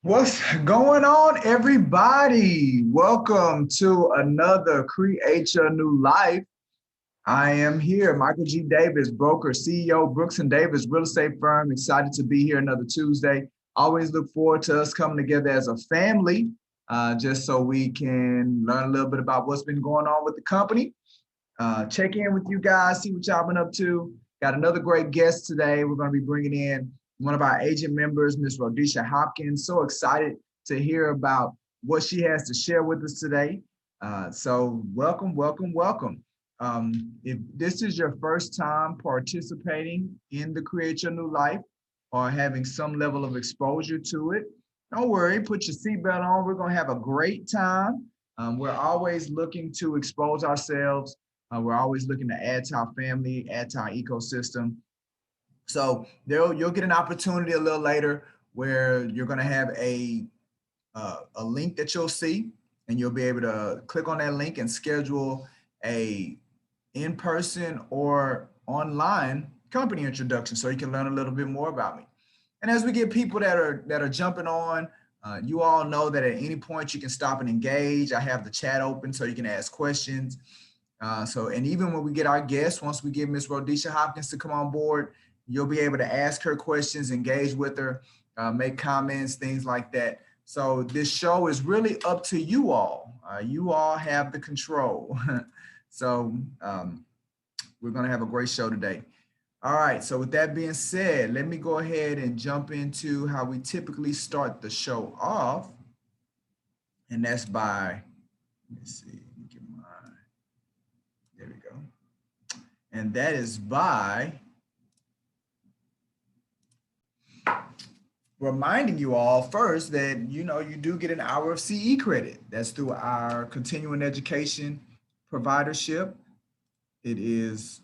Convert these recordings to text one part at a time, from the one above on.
What's going on, everybody? Welcome to another Create Your New Life. I am here, Michael G. Davis, broker, CEO, Brooks and Davis Real Estate Firm. Excited to be here another Tuesday. Always look forward to us coming together as a family, just so we can learn a little bit about what's been going on with the company. Check in with you guys, see what y'all been up to. Got another great guest today. We're going to be bringing in one of our agent members, Miss Rhodeshia Hopkins. So excited to hear about what she has to share with us today. So welcome, welcome, welcome. If this is your first time participating in the Create Your New Life or having some level of exposure to it, don't worry, put your seatbelt on. We're going to have a great time. We're always looking to expose ourselves. We're always looking to add to our family, add to our ecosystem. So you'll get an opportunity a little later where you're going to have a link that you'll see, and you'll be able to click on that link and schedule a in-person or online company introduction so you can learn a little bit more about me. And as we get people that are jumping on, you all know that at any point you can stop and engage. I have the chat open so you can ask questions. And even when we get our guests, once we get Miss Rhodeshia Hopkins to come on board, you'll be able to ask her questions, engage with her, make comments, things like that. So this show is really up to you all. You all have the control. So we're going to have a great show today. All right. So with that being said, let me go ahead and jump into how we typically start the show off. And that's by, let me see. There we go. And that is by reminding you all first that, you do get an hour of CE credit. That's through our continuing education providership. It is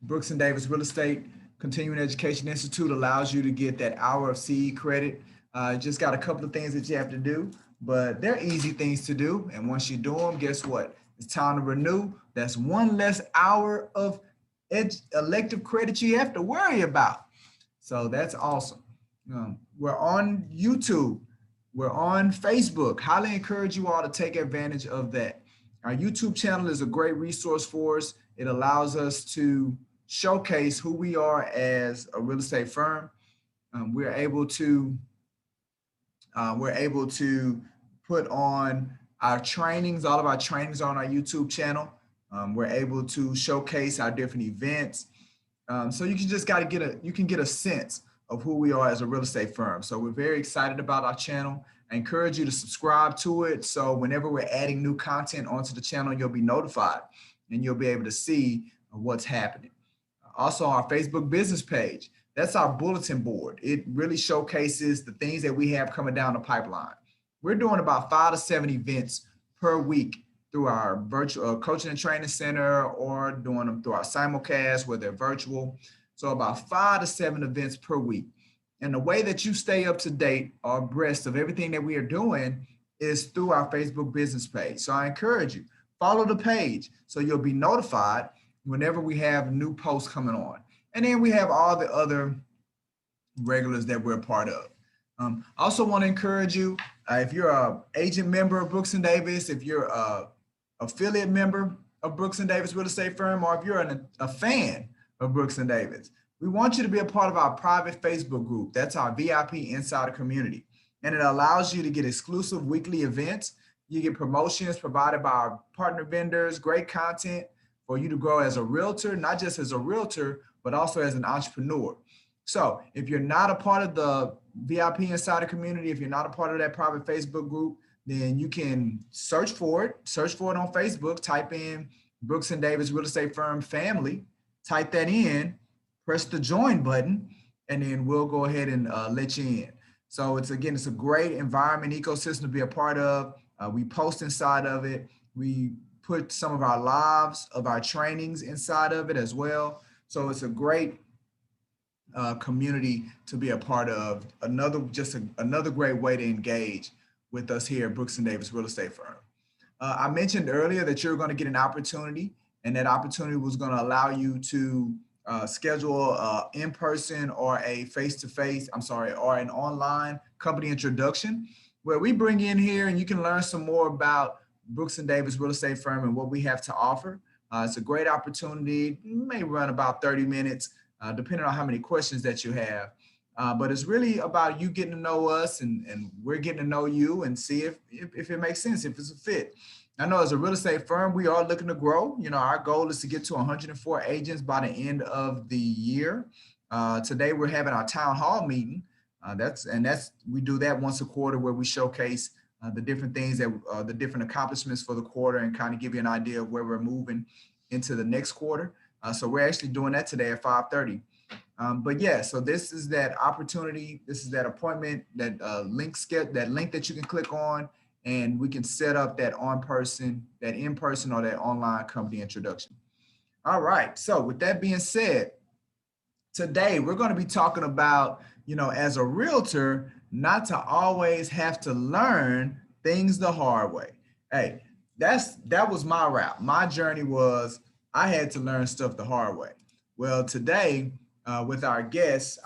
Brooks and Davis Real Estate Continuing Education Institute allows you to get that hour of CE credit. Just got a couple of things that you have to do, but they're easy things to do. And once you do them, guess what? It's time to renew. That's one less hour of elective credit you have to worry about. So that's awesome. We're on YouTube. We're on Facebook. Highly encourage you all to take advantage of that. Our YouTube channel is a great resource for us. It allows us to showcase who we are as a real estate firm. We're able to put on our trainings. All of our trainings are on our YouTube channel. We're able to showcase our different events. So you can just get a sense of who we are as a real estate firm. So we're very excited about our channel. I encourage you to subscribe to it. So whenever we're adding new content onto the channel, you'll be notified and you'll be able to see what's happening. Also, our Facebook business page, that's our bulletin board. It really showcases the things that we have coming down the pipeline. We're doing about 5 to 7 events per week through our virtual coaching and training center, or doing them through our simulcast where they're virtual. So about 5 to 7 events per week. And the way that you stay up to date or abreast of everything that we are doing is through our Facebook business page. So I encourage you, follow the page so you'll be notified whenever we have new posts coming on. And then we have all the other regulars that we're a part of. I also want to encourage you, if you're an agent member of Brooks and Davis, if you're an affiliate member of Brooks and Davis Real Estate Firm, or if you're a fan of Brooks and Davis, we want you to be a part of our private Facebook group. That's our VIP Insider community. And it allows you to get exclusive weekly events. You get promotions provided by our partner vendors, great content for you to grow as a realtor, not just as a realtor, but also as an entrepreneur. So if you're not a part of the VIP Insider community, if you're not a part of that private Facebook group, then you can search for it on Facebook, type in Brooks and Davis Real Estate Firm Family, type that in, press the join button, and then we'll go ahead and let you in. So it's a great environment, ecosystem to be a part of. We post inside of it. We put some of our lives of our trainings inside of it as well. So it's a great community to be a part of. Another great way to engage with us here at Brooks and Davis Real Estate Firm. I mentioned earlier that you're going to get an opportunity, and that opportunity was going to allow you to schedule in-person or a face-to-face, or an online company introduction, where we bring in here and you can learn some more about Brooks and Davis Real Estate Firm and what we have to offer. It's a great opportunity. It may run about 30 minutes, depending on how many questions that you have. But it's really about you getting to know us, and we're getting to know you and see if it makes sense, if it's a fit. I know as a real estate firm, we are looking to grow. You know, our goal is to get to 104 agents by the end of the year. Today, we're having our town hall meeting. We do that once a quarter, where we showcase the different things that the different accomplishments for the quarter, and kind of give you an idea of where we're moving into the next quarter. So we're actually doing that today at 5:30. But yeah, so this is that opportunity. This is that appointment, that link that you can click on, and we can set up that in-person or that online company introduction. All right. So with that being said, today we're going to be talking about, as a realtor, not to always have to learn things the hard way. Hey, that was my route. My journey was I had to learn stuff the hard way. Well, today, with our guest,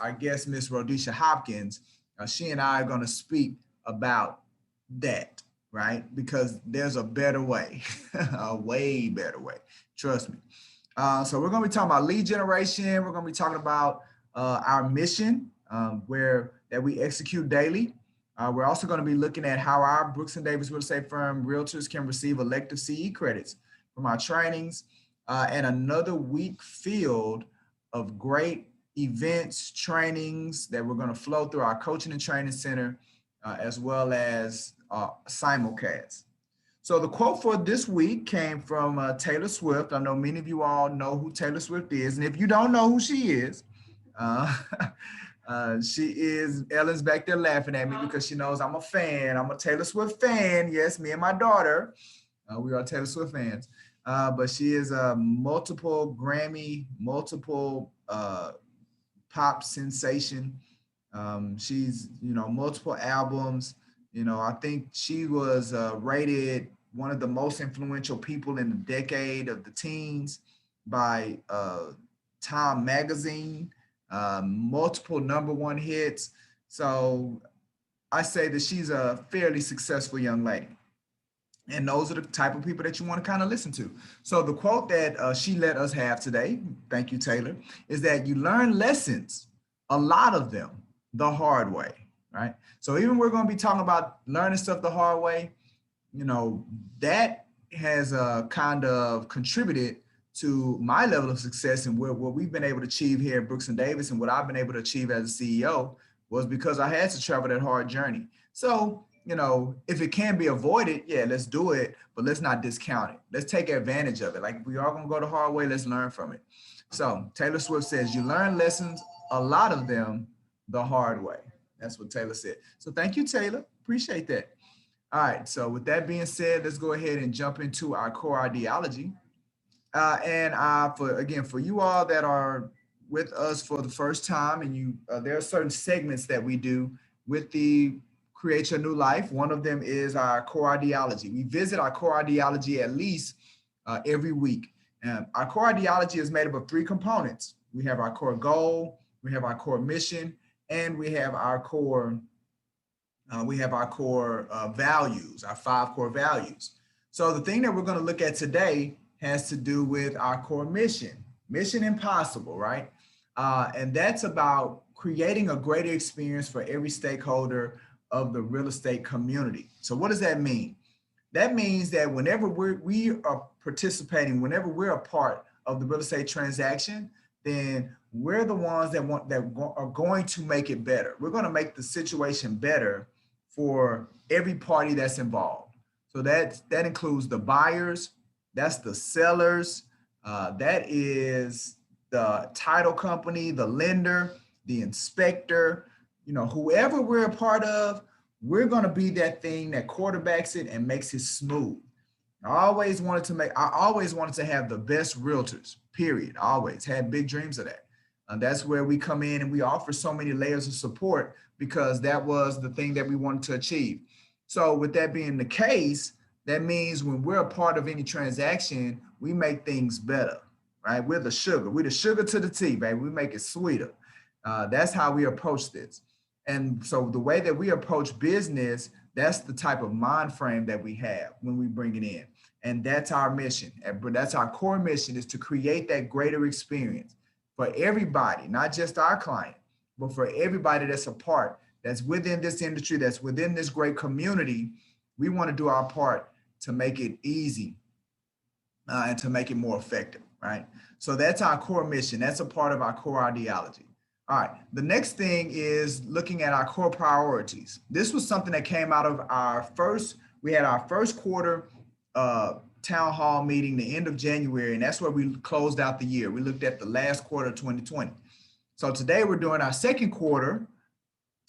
Miss Rhodeshia Hopkins, she and I are going to speak about that, right? Because there's a better way, a way better way. Trust me. So we're going to be talking about lead generation. We're going to be talking about our mission, that we execute daily. We're also going to be looking at how our Brooks and Davis Real Estate Firm realtors can receive elective CE credits from our trainings, and another week filled of great events, trainings that we're going to flow through our coaching and training center, as well as simulcast. So the quote for this week came from Taylor Swift. I know many of you all know who Taylor Swift is. And if you don't know who she is, Ellen's back there laughing at me because she knows I'm a fan. I'm a Taylor Swift fan. Yes, me and my daughter, we are Taylor Swift fans. But she is a multiple Grammy, multiple pop sensation. She's, multiple albums. I think she was rated one of the most influential people in the decade of the teens by Time Magazine, multiple #1 hits. So I say that she's a fairly successful young lady. And those are the type of people that you want to kind of listen to. So the quote that she let us have today, thank you, Taylor, is that you learn lessons, a lot of them, the hard way, right? So even we're going to be talking about learning stuff the hard way, that has kind of contributed to my level of success, and what we've been able to achieve here at Brooks and Davis, and what I've been able to achieve as a CEO was because I had to travel that hard journey. So, if it can be avoided, yeah, let's do it, but let's not discount it. Let's take advantage of it. Like, we are going to go the hard way. Let's learn from it. So Taylor Swift says, you learn lessons, a lot of them, the hard way. That's what Taylor said. So thank you, Taylor. Appreciate that. All right. So with that being said, let's go ahead and jump into our core ideology. For you all that are with us for the first time, and there are certain segments that we do with the Create Your New Life. One of them is our core ideology. We visit our core ideology at least every week. Our core ideology is made up of 3 components. We have our core goal, we have our core mission, and we have our core values, our 5 core values. So the thing that we're going to look at today has to do with our core mission impossible, right? And that's about creating a greater experience for every stakeholder of the real estate community. So what does that mean? That means that whenever we are participating, whenever we're a part of the real estate transaction, then we're the ones that are going to make it better. We're going to make the situation better for every party that's involved. So that includes the buyers, that's the sellers, that is the title company, the lender, the inspector, whoever we're a part of, we're going to be that thing that quarterbacks it and makes it smooth. I always wanted to have the best realtors, period. I always had big dreams of that. And that's where we come in and we offer so many layers of support, because that was the thing that we wanted to achieve. So with that being the case, that means when we're a part of any transaction, we make things better, right? We're the sugar. We're the sugar to the tea, baby. We make it sweeter. That's how we approach this. And so the way that we approach business, that's the type of mind frame that we have when we bring it in. And that's our mission. But that's our core mission, is to create that greater experience for everybody, not just our client, but for everybody that's a part, that's within this industry, that's within this great community. We want to do our part to make it easy and to make it more effective, right? So that's our core mission. That's a part of our core ideology. All right, the next thing is looking at our core priorities. This was something that came out of we had our first quarter town hall meeting, the end of January, and that's where we closed out the year. We looked at the last quarter of 2020. So today we're doing our second quarter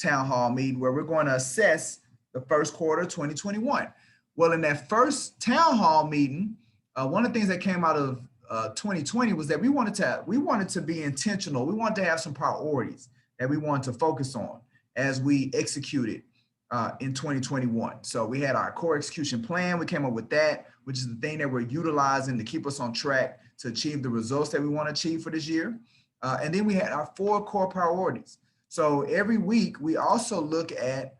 town hall meeting, where we're going to assess the first quarter of 2021. Well, in that first town hall meeting, one of the things that came out of 2020 was that we wanted to be intentional. We wanted to have some priorities that we wanted to focus on as we executed in 2021. So we had our core execution plan. We came up with that, which is the thing that we're utilizing to keep us on track to achieve the results that we want to achieve for this year. And then we had our 4 core priorities. So every week we also look at,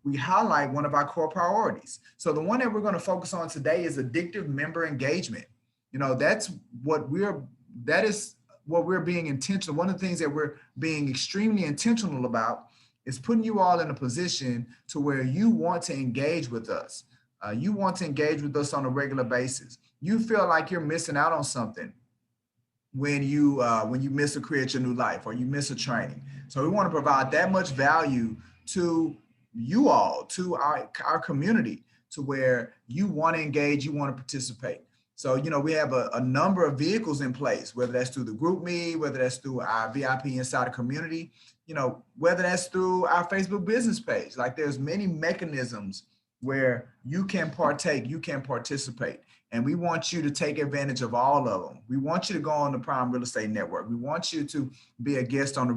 we highlight one of our core priorities. So the one that we're going to focus on today is addictive member engagement. You know, that is what we're being intentional. One of the things that we're being extremely intentional about is putting you all in a position to where you want to engage with us. You want to engage with us on a regular basis. You feel like you're missing out on something when you miss a Create Your New Life or you miss a training. So we want to provide that much value to you all, to our community, to where you want to engage, you want to participate. So, you know, we have a number of vehicles in place, whether that's through the group me, whether that's through our VIP Insider community, you know, whether that's through our Facebook business page. Like, there's many mechanisms where you can partake, you can participate. And we want you to take advantage of all of them. We want you to go on the Prime Real Estate Network. We want you to be a guest on the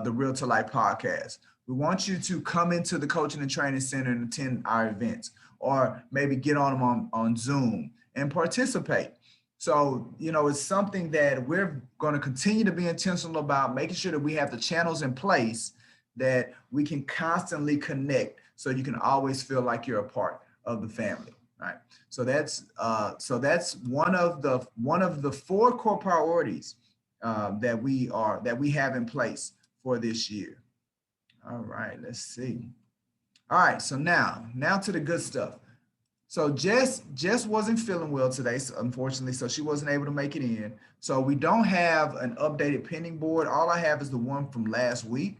the Realtor Life podcast. We want you to come into the Coaching and Training Center and attend our events, or maybe get on them on Zoom and participate. So, you know, it's something that we're going to continue to be intentional about, making sure that we have the channels in place that we can constantly connect, so you can always feel like you're a part of the family, right? So that's one of the 4 core priorities that we have in place for this year. All right, let's see. All right, so now to the good stuff. So Jess wasn't feeling well today, so unfortunately, so she wasn't able to make it in. So we don't have an updated pending board. All I have is the one from last week.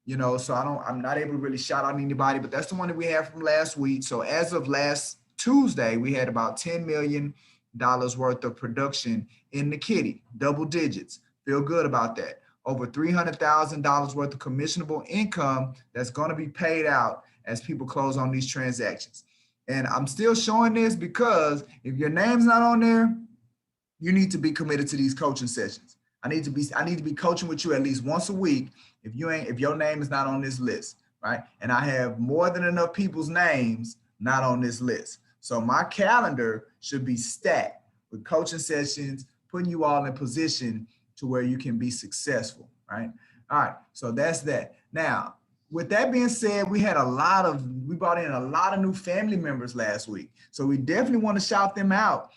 You know, so I'm not able to really shout out anybody, but that's the one that we have from last week. So as of last Tuesday, we had about $10 million worth of production in the kitty, double digits. Feel good about that. Over $300,000 worth of commissionable income that's going to be paid out as people close on these transactions. And I'm still showing this because if your name's not on there, you need to be committed to these coaching sessions. I need to be coaching with you at least once a week if your name is not on this list, right? And I have more than enough people's names not on this list. So my calendar should be stacked with coaching sessions, putting you all in position to where you can be successful, right? All right, so that's that. Now, with that being said, we brought in a lot of new family members last week. So we definitely want to shout them out.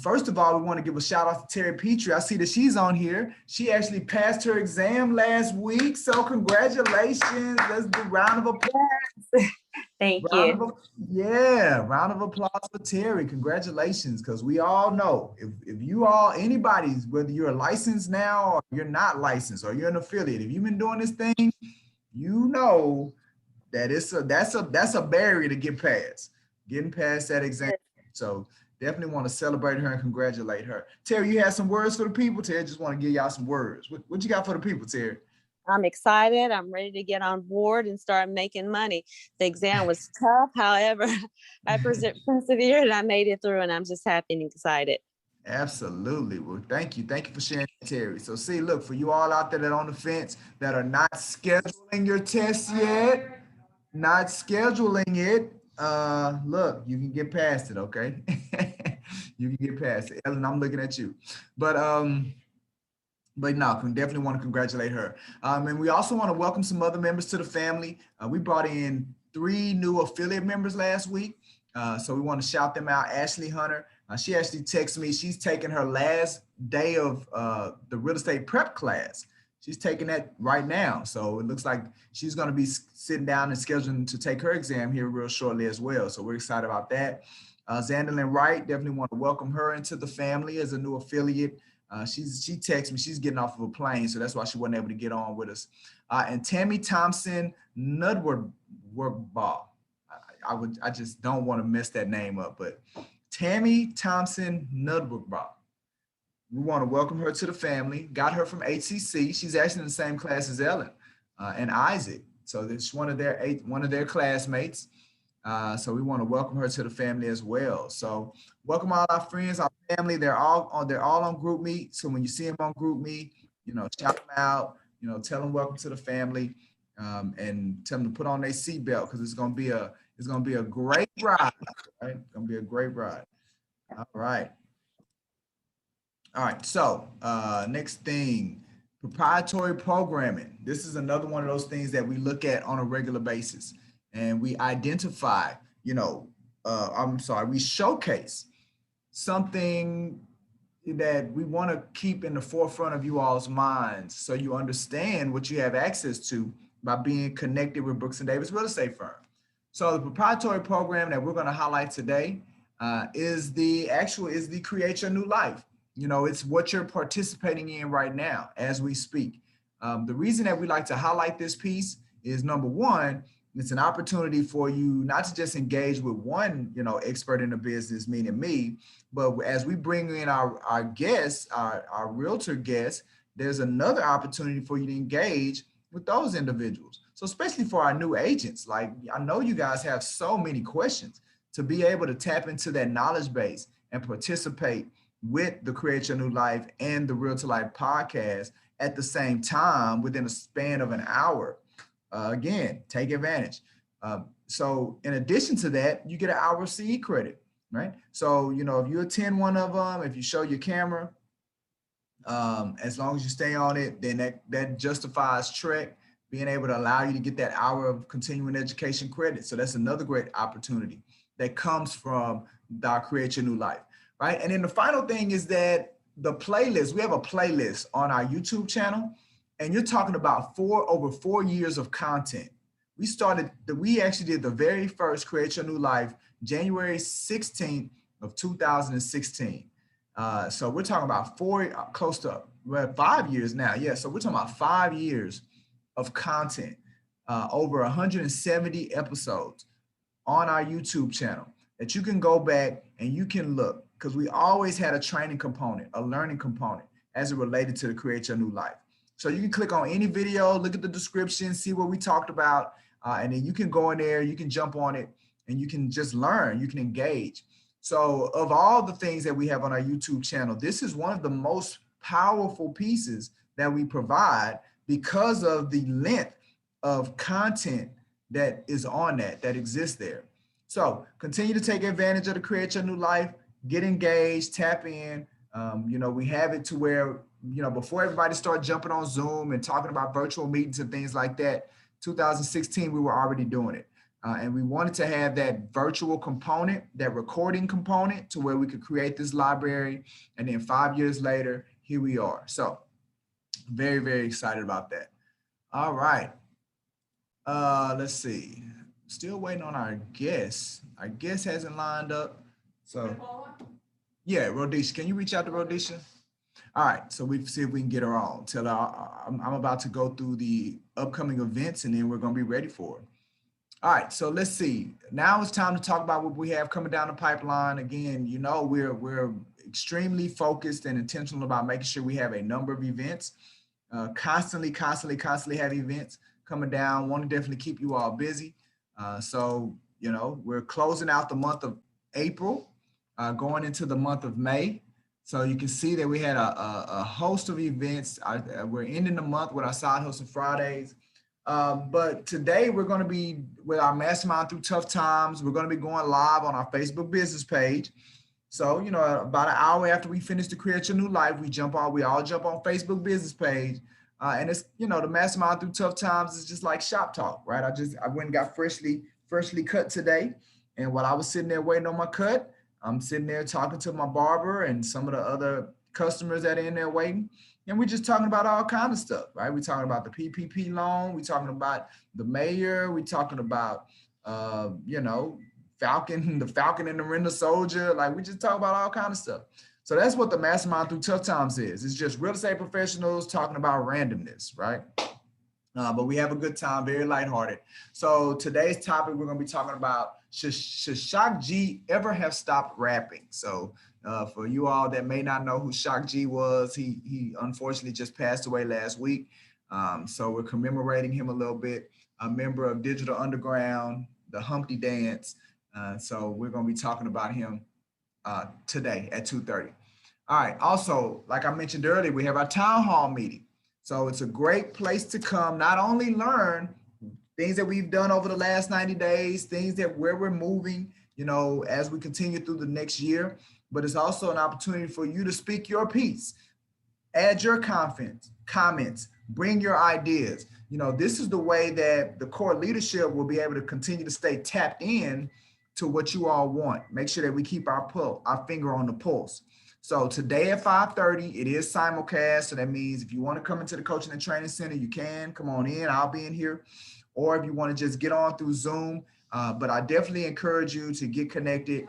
First of all, we want to give a shout out to Terry Petrie. I see that she's on here. She actually passed her exam last week. So congratulations. Let's do a round of applause. Thank you. Round of applause for Terry. Congratulations. Because we all know if you all, anybody, whether you're licensed now or you're not licensed or you're an affiliate, if you've been doing this thing, you know that that's a barrier to get past, getting past that exam. So definitely want to celebrate her and congratulate her. Terry, you have some words for the people? Terry, just want to give y'all some words. What you got for the people, Terry? I'm excited. I'm ready to get on board and start making money. The exam was tough. However, I persevered and I made it through, and I'm just happy and excited. Absolutely. Well, thank you. Thank you for sharing, Terry. So see, look, for you all out there that are on the fence that are not scheduling your test yet, look, you can get past it, okay? You can get past it. Ellen, I'm looking at you. But no, can definitely want to congratulate her. And we also want to welcome some other members to the family. We brought in 3 new affiliate members last week. So we want to shout them out. Ashley Hunter, she actually texted me. She's taking her last day of the real estate prep class. She's taking that right now. So it looks like she's going to be sitting down and scheduling to take her exam here real shortly as well. So we're excited about that. Zandalyn Wright, definitely want to welcome her into the family as a new affiliate. She texted me, she's getting off of a plane, so that's why she wasn't able to get on with us. And Tammy Thompson Nudward Ball. I just don't want to mess that name up, but Tammy Thompson Nudward Ball. We want to welcome her to the family. Got her from HCC. She's actually in the same class as Ellen and Isaac. So it's one of their classmates. So we want to welcome her to the family as well. So welcome all our friends, our family. They're all on Group Meet. So when you see them on Group Meet, shout them out. Tell them welcome to the family, and tell them to put on their seatbelt because it's gonna be a great ride. Right? It's gonna be a great ride. All right. All right. So next thing, proprietary programming. This is another one of those things that we look at on a regular basis. And we identify, we showcase something that we want to keep in the forefront of you all's minds so you understand what you have access to by being connected with Brooks & Davis Real Estate Firm. So the proprietary program that we're going to highlight today is the Create Your New Life. It's what you're participating in right now as we speak. The reason that we like to highlight this piece is, number one, it's an opportunity for you not to just engage with one, expert in the business, meaning me, but as we bring in our guests, our realtor guests, there's another opportunity for you to engage with those individuals. So especially for our new agents, like I know you guys have so many questions, to be able to tap into that knowledge base and participate with the Create Your New Life and the Realtor Life podcast at the same time within a span of an hour. Again, take advantage. So in addition to that, you get an hour of CE credit, right? So, if you attend one of them, if you show your camera, as long as you stay on it, then that justifies Trek being able to allow you to get that hour of continuing education credit. So that's another great opportunity that comes from our Create Your New Life, right? And then the final thing is that the playlist, we have a playlist on our YouTube channel. And you're talking about over 4 years of content. We actually did the very first Create Your New Life, January 16th of 2016. So we're talking about close to 5 years now. Yeah, so we're talking about 5 years of content, over 170 episodes on our YouTube channel that you can go back and you can look, because we always had a training component, a learning component as it related to the Create Your New Life. So you can click on any video, look at the description, see what we talked about, and then you can go in there, you can jump on it, and you can just learn, you can engage. So of all the things that we have on our YouTube channel, this is one of the most powerful pieces that we provide because of the length of content that is on that exists there. So continue to take advantage of the Create Your New Life, get engaged, tap in. We have it to where, before everybody started jumping on Zoom and talking about virtual meetings and things like that, 2016, we were already doing it. And we wanted to have that virtual component, that recording component, to where we could create this library. And then 5 years later, here we are. So very, very excited about that. All right. Let's see. Still waiting on our guest. Our guest hasn't lined up. So yeah, Rhodeshia, can you reach out to Rhodeshia? All right, so we see if we can get her on. Tell her I'm about to go through the upcoming events and then we're gonna be ready for her. All right, so let's see. Now it's time to talk about what we have coming down the pipeline. Again, we're extremely focused and intentional about making sure we have a number of events, constantly have events coming down. Want to definitely keep you all busy. So we're closing out the month of April, going into the month of May. So you can see that we had a host of events. We're ending the month with our side hustle Fridays. But today we're going to be with our Mastermind Through Tough Times. We're going to be going live on our Facebook business page. So, you know, about an hour after we finish the Create Your New Life, we all jump on Facebook business page. And it's, you know, the mastermind through tough times is just like shop talk, right? I went and got freshly cut today. And while I was sitting there waiting on my cut, I'm sitting there talking to my barber and some of the other customers that are in there waiting. And we're just talking about all kinds of stuff, right? We're talking about the PPP loan. We're talking about the mayor. We're talking about, you know, the Falcon and the Winter Soldier. Like, we just talk about all kinds of stuff. So that's what the Mastermind Through Tough Times is. It's just real estate professionals talking about randomness, right? But we have a good time, very lighthearted. So today's topic, we're going to be talking about, should Shock G ever have stopped rapping? So for you all that may not know who Shock G was, he unfortunately just passed away last week. So we're commemorating him a little bit, a member of Digital Underground, the Humpty Dance. So we're going to be talking about him today at 2:30. All right. Also, like I mentioned earlier, we have our town hall meeting. So it's a great place to come, not only learn things that we've done over the last 90 days, things that where we're moving, you know, as we continue through the next year, but it's also an opportunity for you to speak your piece, add your comments, bring your ideas. You know, this is the way that the core leadership will be able to continue to stay tapped in to what you all want. Make sure that we keep our finger on the pulse. So today at 5:30, it is simulcast. So that means if you want to come into the coaching and training center, you can come on in. I'll be in here. Or if you want to just get on through Zoom, but I definitely encourage you to get connected.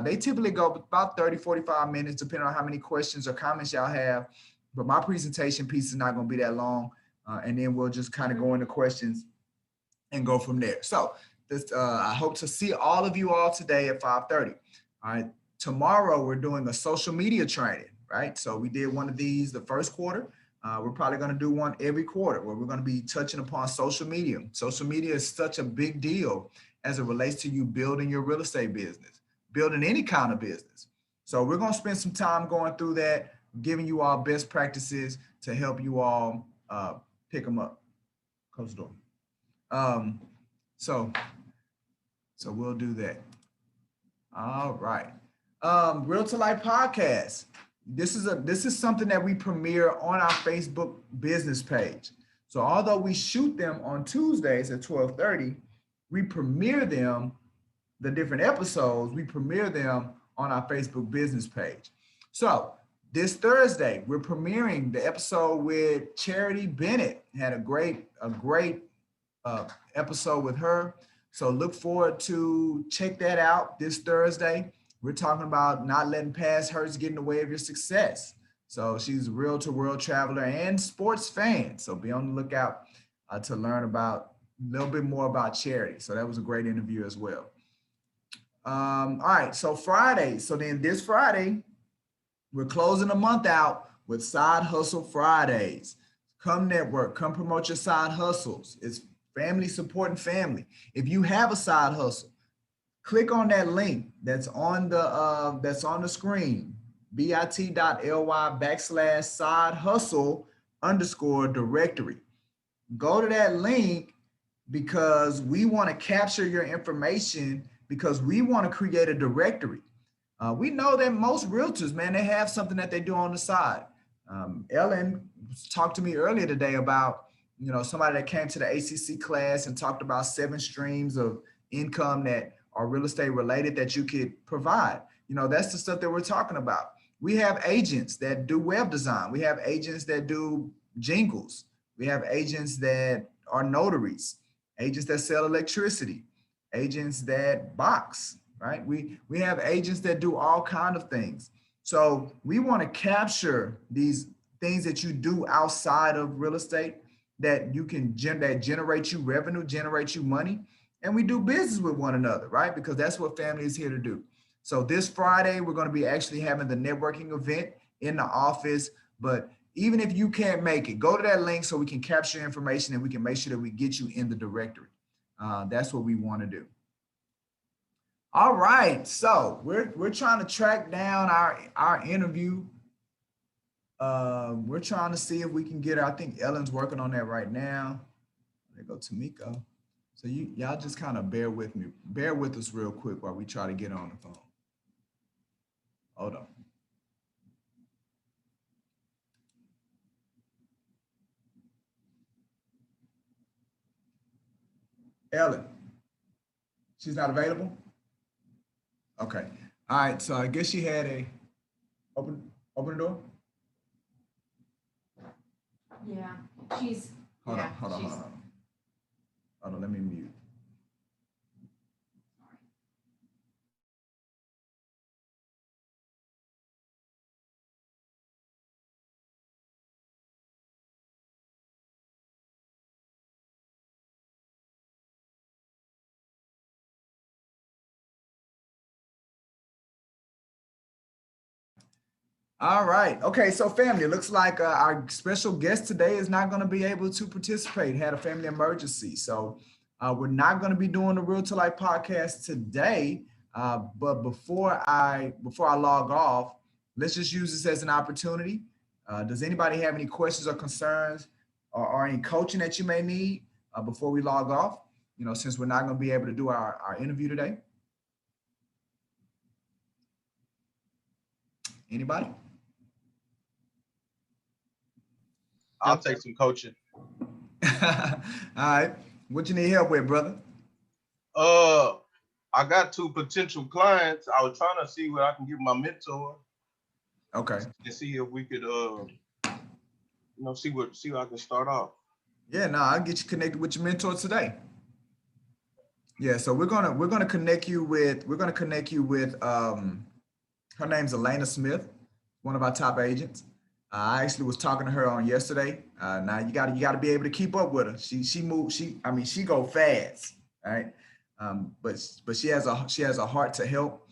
They typically go about 30, 45 minutes, depending on how many questions or comments y'all have. But my presentation piece is not going to be that long. And then we'll just kind of go into questions and go from there. So I hope to see all of you all today at 5:30. All right. Tomorrow, we're doing a social media training, right? So we did one of these the first quarter. We're probably going to do one every quarter where we're going to be touching upon social media. Social media is such a big deal as it relates to you building your real estate business, building any kind of business. So we're going to spend some time going through that, giving you all best practices to help you all pick them up. Close the door. So we'll do that. All right. Realtor Life Podcast. This is something that we premiere on our Facebook business page. So although we shoot them on Tuesdays at 12:30, we premiere them, the different episodes, we premiere them on our Facebook business page. So this Thursday, we're premiering the episode with Charity Bennett. Had a great episode with her. So look forward to check that out this Thursday. We're talking about not letting past hurts get in the way of your success. So she's a realtor, world traveler, and sports fan. So be on the lookout to learn about a little bit more about Charity. So that was a great interview as well. All right, so Friday. So then this Friday, we're closing the month out with Side Hustle Fridays. Come network, come promote your side hustles. It's family supporting family. If you have a side hustle, click on that link that's on the screen, bit.ly/side hustle_directory. Go to that link because we want to capture your information because we want to create a directory. We know that most realtors, man, they have something that they do on the side. Ellen talked to me earlier today about, you know, somebody that came to the ACC class and talked about 7 streams of income that are real estate related that you could provide. You know, that's the stuff that we're talking about. We have agents that do web design. We have agents that do jingles. We have agents that are notaries, agents that sell electricity, agents that box, right? We have agents that do all kinds of things. So we want to capture these things that you do outside of real estate that you can generate you revenue, generate you money, and we do business with one another, right? Because that's what family is here to do. So this Friday, we're going to be actually having the networking event in the office. But even if you can't make it, go to that link so we can capture information and we can make sure that we get you in the directory. That's what we want to do. All right, so we're trying to track down our interview. We're trying to see if we can get her. I think Ellen's working on that right now. There go Tamiko. So y'all just kind of bear with us real quick while we try to get on the phone. Hold on. Ellen, she's not available? Okay. All right, so I guess she had a, open the door? Yeah, she's, Hold yeah, on, hold on, hold she's, on. Hold on, let me mute. All right. Okay. So family, it looks like our special guest today is not going to be able to participate, had a family emergency. So we're not going to be doing the Real to Life podcast today. But before I log off, let's just use this as an opportunity. Does anybody have any questions or concerns or any coaching that you may need before we log off? You know, since we're not going to be able to do our interview today. Anybody? I'll take some coaching. All right. What you need help with, brother? I got 2 potential clients. I was trying to see where I can give my mentor. Okay. And see if we could, see where I can start off. Yeah, no, I'll get you connected with your mentor today. Yeah, so we're gonna connect you with her name's Elena Smith, one of our top agents. I actually was talking to her on yesterday. Now you gotta be able to keep up with her. She go fast, right? But she has a heart to help.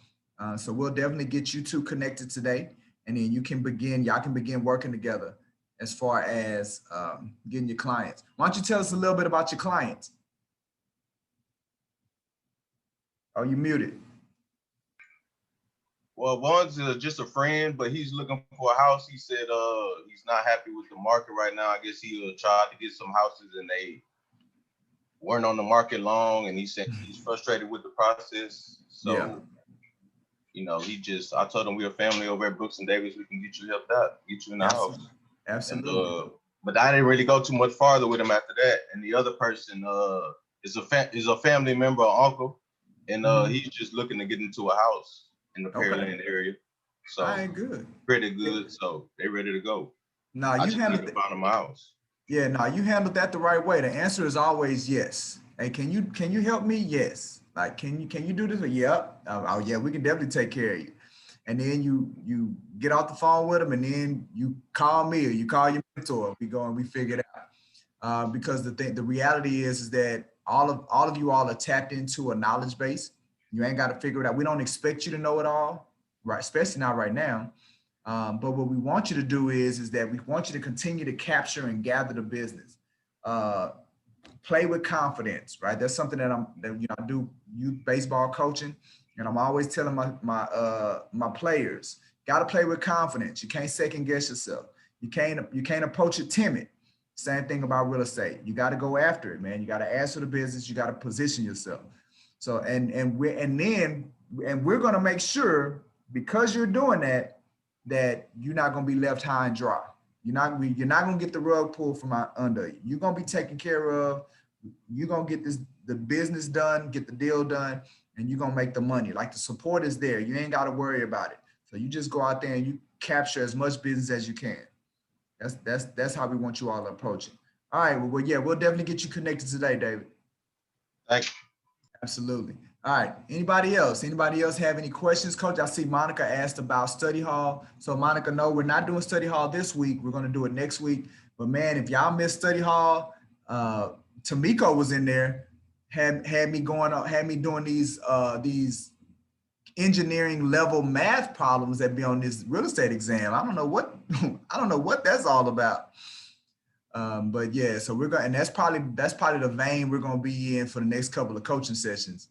So we'll definitely get you 2 connected today, and then y'all can begin working together as far as getting your clients. Why don't you tell us a little bit about your clients? Oh, you muted. Well, one's just a friend, but he's looking for a house. He said he's not happy with the market right now. I guess he tried to get some houses and they weren't on the market long, and he said he's frustrated with the process. So, yeah. I told him we're a family over at Brooks and Davis. We can get you helped out, get you in the house. Absolutely. And, but I didn't really go too much farther with him after that. And the other person is a family member or uncle, and he's just looking to get into a house in the Pearland area. So all right, good. Pretty good. So they ready to go. No, you handled them a house. Yeah, no, you handled that the right way. The answer is always yes. Hey, can you help me? Yes. Like, can you do this? Yep. Oh yeah, we can definitely take care of you. And then you get off the phone with them, and then you call me or you call your mentor. We go and we figure it out. Because the reality is that all of you all are tapped into a knowledge base. You ain't got to figure it out. We don't expect you to know it all, right? Especially not right now. But what we want you to do is that we want you to continue to capture and gather the business. Play with confidence, right? That's something that I do youth baseball coaching, and I'm always telling my players, got to play with confidence. You can't second guess yourself. You can't approach it timid. Same thing about real estate. You got to go after it, man. You got to ask for the business. You got to position yourself. So and we're gonna make sure, because you're doing that you're not gonna be left high and dry. You're not gonna get the rug pulled from under you. You're gonna be taken care of. You're gonna get the business done, get the deal done, and you're gonna make the money. Like, the support is there. You ain't gotta worry about it. So you just go out there and you capture as much business as you can. That's how we want you all to approach it. All right. Well, yeah, we'll definitely get you connected today, David. Thanks. Absolutely. All right. Anybody else have any questions? Coach, I see Monica asked about study hall. So Monica, no, we're not doing study hall this week. We're going to do it next week. But man, if y'all missed study hall, Tamiko was in there, had me doing these engineering level math problems that be on this real estate exam. I don't know what that's all about. But yeah, so we're going, and that's probably the vein we're going to be in for the next couple of coaching sessions,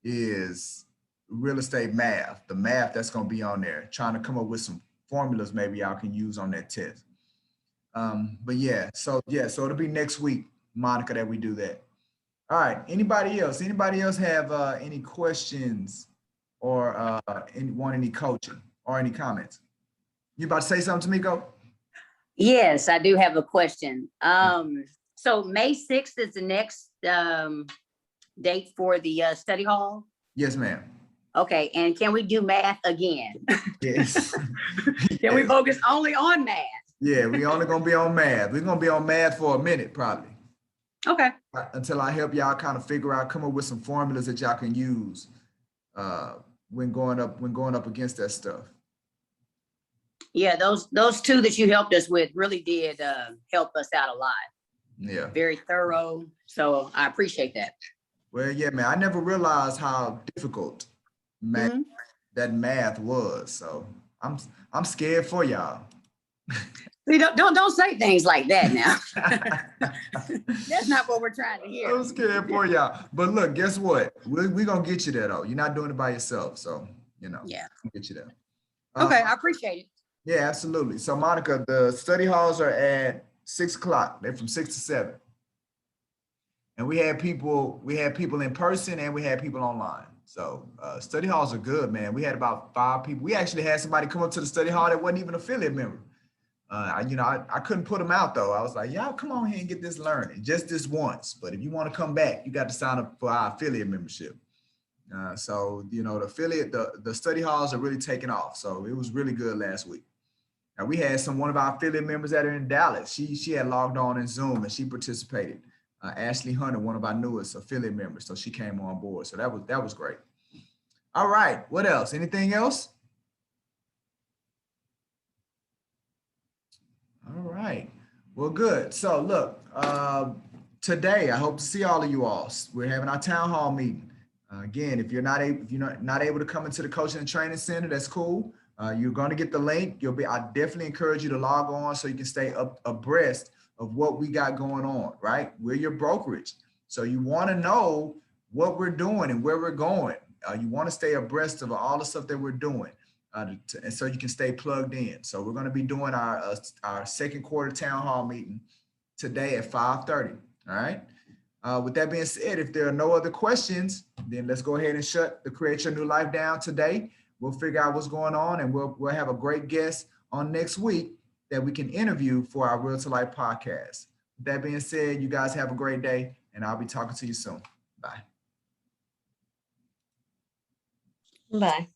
is real estate math, the math that's going to be on there, trying to come up with some formulas maybe y'all can use on that test. But yeah, so it'll be next week, Monica, that we do that. All right. Anybody else have any questions or want any coaching? or any comments. You about to say something, Tamiko? Yes, I do have a question. So May 6th is the next date for the study hall? Yes, ma'am. Okay, and can we do math again? Yes. Can we focus only on math? Yeah, we only gonna be on math. We're gonna be on math for a minute, probably. Okay. Until I help y'all kind of figure out, come up with some formulas that y'all can use when going up against that stuff. Yeah, those two that you helped us with really did help us out a lot. Yeah. Very thorough. So I appreciate that. Well, yeah, man. I never realized how difficult math, that math was. So I'm scared for y'all. See, don't say things like that now. That's not what we're trying to hear. I'm scared for y'all. But look, guess what? We're gonna get you there though. You're not doing it by yourself. So, you know, Yeah. we'll get you there. Okay, I appreciate it. Yeah, absolutely. So Monica, the study halls are at 6 o'clock. They're from 6 to 7. And we had people in person and we had people online. So study halls are good, man. We had about 5 people. We actually had somebody come up to the study hall that wasn't even an affiliate member. I couldn't put them out though. I was like, y'all come on here and get this learning just this once. But if you want to come back, you got to sign up for our affiliate membership. So, you know, the study halls are really taking off. So it was really good last week. Now we had one of our affiliate members that are in Dallas. She had logged on in Zoom and she participated. Ashley Hunter, one of our newest affiliate members. So she came on board. So that was great. All right. What else? Anything else? All right. Well, good. So look, today I hope to see all of you all. We're having our town hall meeting. Again, if you're not able to come into the coaching and training center, that's cool. You're going to get the link. I definitely encourage you to log on so you can stay abreast of what we got going on, right? We're your brokerage. So you want to know what we're doing and where we're going. You want to stay abreast of all the stuff that we're doing. And so you can stay plugged in. So we're going to be doing our second quarter town hall meeting today at 5:30. All right. With that being said, if there are no other questions, then let's go ahead and shut the Create Your New Life down today. We'll figure out what's going on and we'll have a great guest on next week that we can interview for our Realtor Life podcast. With that being said, you guys have a great day and I'll be talking to you soon. Bye. Bye.